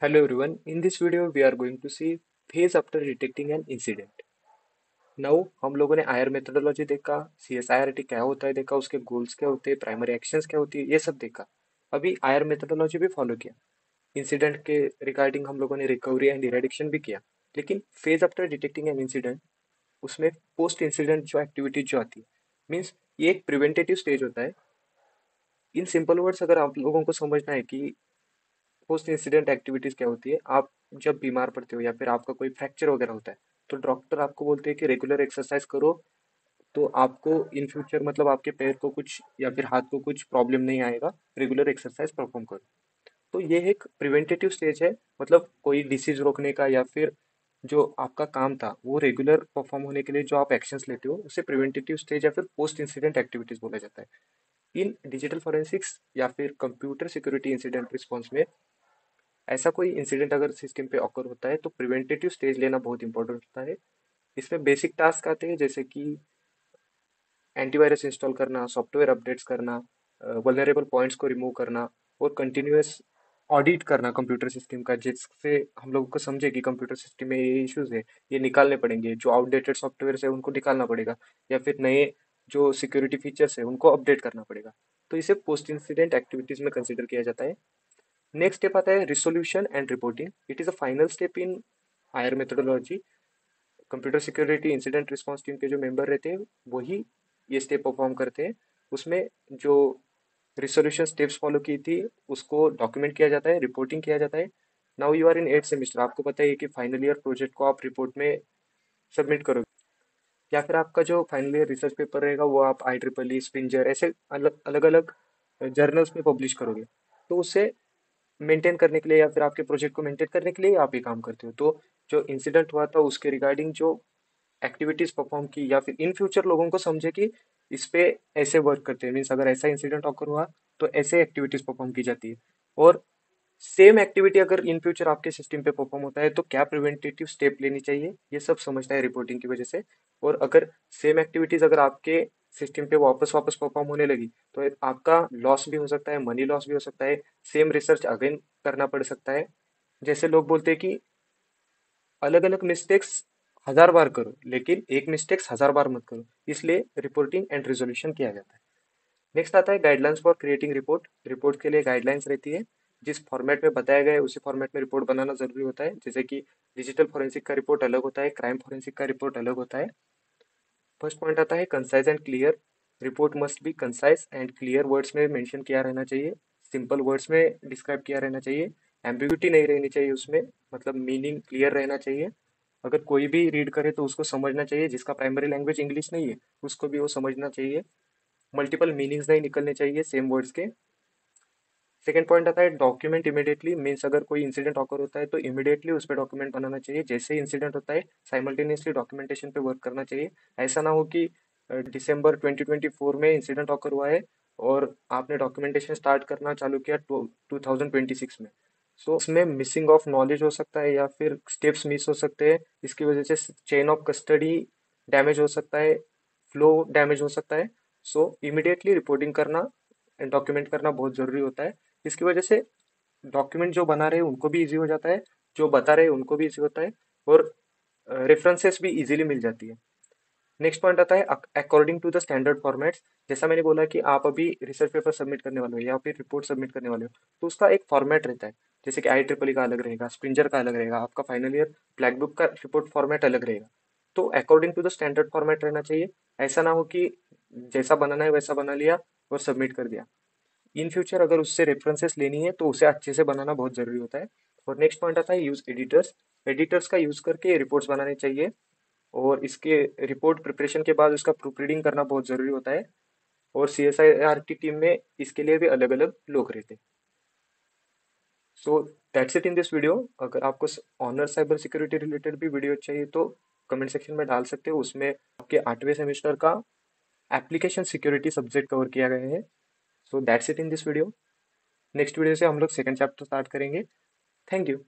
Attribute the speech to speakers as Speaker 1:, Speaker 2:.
Speaker 1: Hello everyone, in this video we are going to see phase after detecting an incident. Now हम लोगों ने आयर methodology देखा, CSIRT क्या होता है देखा, उसके गोल्स क्या होते हैं, प्राइमरी एक्शंस क्या होती है, ये सब देखा। अभी आयर मेथोडोलॉजी भी फॉलो किया। इंसिडेंट के रिगार्डिंग हम लोगों ने रिकवरी एंड इरेडिक्शन भी किया। लेकिन phase after detecting an incident, उसमें पोस्ट इंसिडेंट जो एक्टिविटीज जो आती है, मीन्स ये एक प्रिवेंटेटिव स्टेज होता है। इन सिंपल वर्ड्स अगर आप लोगों को समझना है कि पोस्ट इंसिडेंट एक्टिविटीज क्या होती है, आप जब बीमार पड़ते हो या फिर आपका कोई फ्रैक्चर वगैरह होता है, तो डॉक्टर आपको बोलते हैं कि रेगुलर एक्सरसाइज करो, तो आपको इन फ्यूचर मतलब आपके पैर को कुछ या फिर हाथ को कुछ प्रॉब्लम नहीं आएगा। रेगुलर एक्सरसाइज परफॉर्म करो। तो ये एक प्रिवेंटेटिव स्टेज है, मतलब कोई डिसीज रोकने का या फिर जो आपका काम था वो रेगुलर परफॉर्म होने के लिए जो आप एक्शंस लेते हो उसे प्रिवेंटेटिव स्टेज या फिर पोस्ट इंसिडेंट एक्टिविटीज बोला जाता है। इन डिजिटल फॉरेंसिक्स या फिर कंप्यूटर सिक्योरिटी इंसिडेंट रिस्पॉन्स में ऐसा कोई इंसिडेंट अगर सिस्टम पे ऑकर होता है तो प्रिवेंटेटिव स्टेज लेना बहुत इंपॉर्टेंट होता है। इसमें बेसिक टास्क आते हैं जैसे कि एंटीवायरस इंस्टॉल करना, सॉफ्टवेयर अपडेट्स करना, वल्नरेबल पॉइंट्स को रिमूव करना और कंटिन्यूअस ऑडिट करना कंप्यूटर सिस्टम का, जिससे हम लोगों को समझे कि कंप्यूटर सिस्टम में ये इश्यूज है, ये निकालने पड़ेंगे। जो आउटडेटेड सॉफ्टवेयर है उनको निकालना पड़ेगा या फिर नए जो सिक्योरिटी फीचर्स है उनको अपडेट करना पड़ेगा। तो इसे पोस्ट इंसिडेंट एक्टिविटीज में कंसिडर किया जाता है। नेक्स्ट स्टेप आता है resolution and reporting. It is a final step in hire methodology. Computer security incident response team के जो मेंबर रहते हैं वही ये स्टेप परफॉर्म करते हैं। उसमें जो रिसोल्यूशन स्टेप्स फॉलो की थी उसको डॉक्यूमेंट किया जाता है, रिपोर्टिंग किया जाता है। Now you are in 8th semester, आपको पता है कि फाइनल ईयर प्रोजेक्ट को आप रिपोर्ट में सबमिट करोगे, या फिर आपका जो फाइनल ईयर रिसर्च पेपर रहेगा वो आप IEEE, स्प्रिंजर ऐसे अलग अलग अलग जर्नल्स में पब्लिश करोगे। तो उसे मेंटेन करने के लिए या फिर आपके प्रोजेक्ट को मेंटेन करने के लिए आप ये काम करते हो। तो जो इंसिडेंट हुआ था उसके रिगार्डिंग जो एक्टिविटीज परफॉर्म की या फिर इन फ्यूचर लोगों को समझे कि इस पे ऐसे वर्क करते हैं, मीन्स अगर ऐसा इंसिडेंट ऑकर हुआ तो ऐसे एक्टिविटीज परफॉर्म की जाती है। और सेम एक्टिविटी अगर इन फ्यूचर आपके सिस्टम पे परफॉर्म होता है तो क्या प्रिवेंटेटिव स्टेप लेनी चाहिए, ये सब समझता है रिपोर्टिंग की वजह से। और अगर सेम एक्टिविटीज अगर आपके सिस्टम पे वापस वापस परफॉर्म होने लगी तो आपका लॉस भी हो सकता है, मनी लॉस भी हो सकता है, सेम रिसर्च अगेन करना पड़ सकता है। जैसे लोग बोलते हैं कि अलग अलग मिस्टेक्स 1000 बार करो लेकिन एक मिस्टेक्स 1000 बार मत करो, इसलिए रिपोर्टिंग एंड रिजोल्यूशन किया जाता है। नेक्स्ट आता है guidelines for creating report. Report के लिए गाइडलाइंस रहती है, जिस फॉर्मेट में बताया गया है उसी फॉर्मेट में रिपोर्ट बनाना जरूरी होता है। जैसे कि डिजिटल फोरेंसिक का रिपोर्ट अलग होता है, क्राइम फोरेंसिक का रिपोर्ट अलग होता है। फर्स्ट पॉइंट आता है concise and clear. Report must be concise and clear, words में मेंशन किया रहना चाहिए, सिंपल वर्ड्स में डिस्क्राइब किया रहना चाहिए, एम्बिग्यूटी नहीं रहनी चाहिए उसमें, मतलब मीनिंग क्लियर रहना चाहिए। अगर कोई भी रीड करे तो उसको समझना चाहिए, जिसका प्राइमरी लैंग्वेज इंग्लिश नहीं है उसको भी वो समझना चाहिए। मल्टीपल मीनिंग्स नहीं निकलने चाहिए सेम वर्ड्स के। सेकेंड पॉइंट आता है डॉक्यूमेंट इमीडिएटली, मीन्स अगर कोई इंसिडेंट ऑकर होता है तो इमीडिएटली उस पर डॉक्यूमेंट बनाना चाहिए। जैसे ही इंसिडेंट होता है साइमल्टेनियसली डॉक्यूमेंटेशन पे वर्क करना चाहिए। ऐसा ना हो कि दिसंबर 2024 में इंसिडेंट ऑकर हुआ है और आपने डॉक्यूमेंटेशन स्टार्ट करना चालू किया 2026 में। सो इसमें मिसिंग ऑफ नॉलेज हो सकता है या फिर स्टेप्स मिस हो सकते हैं, इसकी वजह से चेन ऑफ कस्टडी डैमेज हो सकता है, फ्लो डैमेज हो सकता है। सो इमीडिएटली रिपोर्टिंग करना एंड डॉक्यूमेंट करना बहुत जरूरी होता है। इसकी वजह से डॉक्यूमेंट जो बना रहे हैं उनको भी इजी हो जाता है, जो बता रहे हैं उनको भी इजी होता है, और रेफरेंसेस भी इजीली मिल जाती है। नेक्स्ट पॉइंट आता है according to the standard formats. जैसा मैंने बोला कि आप अभी रिसर्च पेपर सबमिट करने वाले हो या फिर रिपोर्ट सबमिट करने वाले हो तो उसका एक फॉर्मेट रहता है। जैसे कि IEEE का अलग रहेगा, स्प्रिंजर का अलग रहेगा, आपका फाइनल ईयर ब्लैक बुक का रिपोर्ट फॉर्मेट अलग रहेगा। तो according to the standard format रहना चाहिए। ऐसा ना हो कि जैसा बनाना है वैसा बना लिया और सबमिट कर दिया। इन फ्यूचर अगर उससे रेफरेंसेस लेनी है तो उसे अच्छे से बनाना बहुत जरूरी होता है। और नेक्स्ट पॉइंट आता है यूज एडिटर्स। एडिटर्स का यूज करके रिपोर्ट्स बनानी चाहिए, और इसके रिपोर्ट प्रिपरेशन के बाद उसका प्रूफ रीडिंग करना बहुत जरूरी होता है। और CSIRT टीम में इसके लिए भी अलग अलग लोग रहते हैं। So that's it in this video. अगर आपको ऑनर साइबर सिक्योरिटी रिलेटेड भी वीडियो चाहिए तो कमेंट सेक्शन में डाल सकते हो, उसमें आपके 8वें सेमेस्टर का एप्लीकेशन सिक्योरिटी सब्जेक्ट कवर किया गया है। So that's it in this video. Next video से हम लोग सेकंड चैप्टर स्टार्ट करेंगे। Thank you.